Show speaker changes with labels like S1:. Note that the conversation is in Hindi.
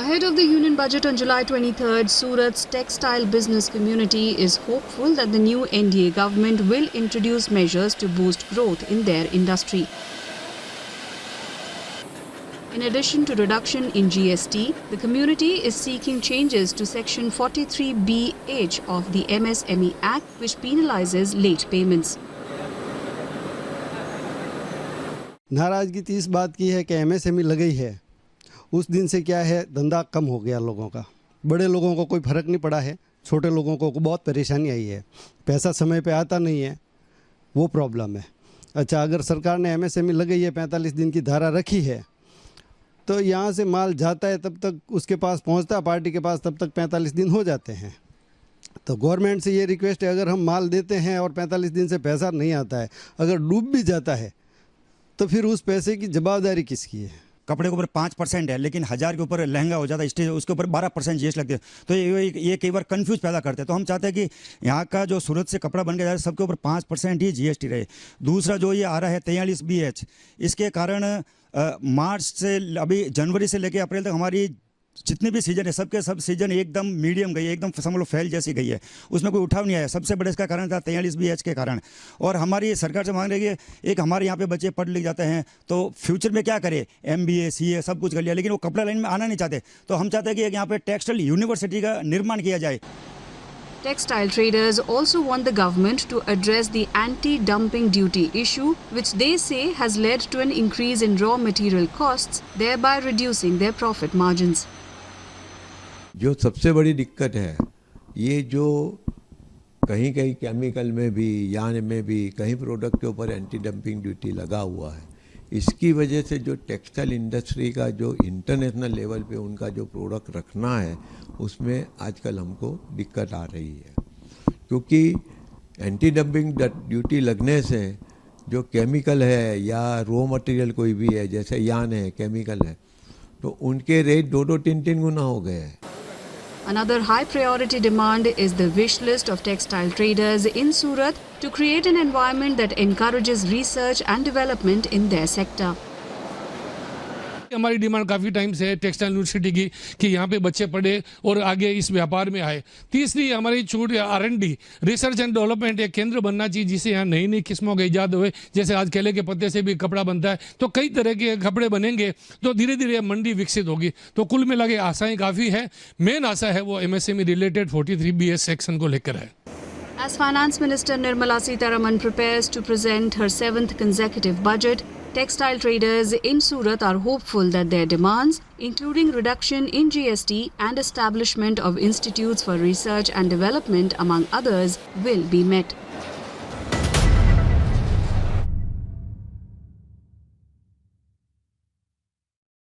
S1: Ahead of the union budget on July 23rd, Surat's textile business community is hopeful that the new NDA government will introduce measures to boost growth in their industry. In addition to reduction in GST, the community is seeking changes to Section 43BH of the MSME Act, which penalizes late payments.
S2: नाराजगी तो इस बात की है कि MSME लगी है, उस दिन से क्या है धंधा कम हो गया लोगों का। बड़े लोगों को कोई फ़र्क नहीं पड़ा है, छोटे लोगों को बहुत परेशानी आई है, पैसा समय पे आता नहीं है, वो प्रॉब्लम है। अच्छा, अगर सरकार ने MSME लगी है 45 दिन की धारा रखी है तो यहाँ से माल जाता है तब तक उसके पास पहुँचता है पार्टी के पास तब तक 45 दिन हो जाते हैं। तो गवर्नमेंट से ये रिक्वेस्ट है, अगर हम माल देते हैं और 45 दिन से पैसा नहीं आता है, अगर डूब भी जाता है तो फिर उस पैसे की जवाबदारी किसकी है?
S3: कपड़े के ऊपर 5% है, लेकिन 1000 के ऊपर लहंगा हो जाता है स्टेज, उसके ऊपर 12% जीएसटी लगती है। तो ये कई बार कंफ्यूज पैदा करते हैं। तो हम चाहते हैं कि यहाँ का जो सूरत से कपड़ा बन के जाए सबके ऊपर 5% ही जीएसटी रहे। दूसरा जो ये आ रहा है 43BH, इसके कारण मार्च से अभी जनवरी से लेकर अप्रैल तक हमारी जितने भी सीजन है सबके सब सीजन एकदम मीडियम गई है, एकदम समझ लो फैल जैसी गई है, उसमें कोई उठाव नहीं आया। सबसे बड़ा इसका कारण था 43BH के कारण। और हमारी सरकार से मांग रही है, एक हमारे यहाँ पे बच्चे पढ़ लिख जाते हैं तो फ्यूचर में क्या करे, MBA CA सब कुछ कर लिया, लेकिन वो कपड़ा लाइन में आना नहीं चाहते। तो हम चाहते हैं कि एक यहाँ पे टेक्सटाइल यूनिवर्सिटी का निर्माण किया जाए।
S1: Textile traders also want the government to address the anti-dumping duty issue, which they say has led to an increase in raw material costs, thereby reducing their profit margins.
S4: जो सबसे बड़ी दिक्कत है, ये जो कहीं कहीं केमिकल में भी, यान में भी, कहीं प्रोडक्ट के ऊपर एंटी डंपिंग ड्यूटी लगा हुआ है, इसकी वजह से जो टेक्सटाइल इंडस्ट्री का जो इंटरनेशनल लेवल पे उनका जो प्रोडक्ट रखना है उसमें आजकल हमको दिक्कत आ रही है। क्योंकि एंटी डंपिंग ड्यूटी लगने से जो केमिकल है या रॉ मटेरियल कोई भी है, जैसे यान है, केमिकल है, तो उनके रेट 2-3 गुना हो गए हैं।
S1: Another high priority demand is the wish list of textile traders in Surat to create an environment that encourages research and development in their sector.
S5: हमारी डिमांड काफ़ी टाइम से है टेक्सटाइल यूनिवर्सिटी की कि यहाँ पे बच्चे पढ़े और आगे इस व्यापार में आए। तीसरी हमारी छूट R&D रिसर्च एंड डेवलपमेंट एक केंद्र बनना चाहिए जिससे यहाँ नई नई किस्मों के ईजाद हुए। जैसे आज केले के पत्ते से भी कपड़ा बनता है, तो कई तरह के कपड़े बनेंगे तो धीरे धीरे मंडी विकसित होगी। तो कुल मिला के आशाएँ काफ़ी है। मेन आशा है वो MSME रिलेटेड 43BH सेक्शन को लेकर है।
S1: As Finance Minister Nirmala Sitharaman prepares to present her 7th consecutive budget, textile traders in Surat are hopeful that their demands, including reduction in GST and establishment of institutes for research and development among others, will be met.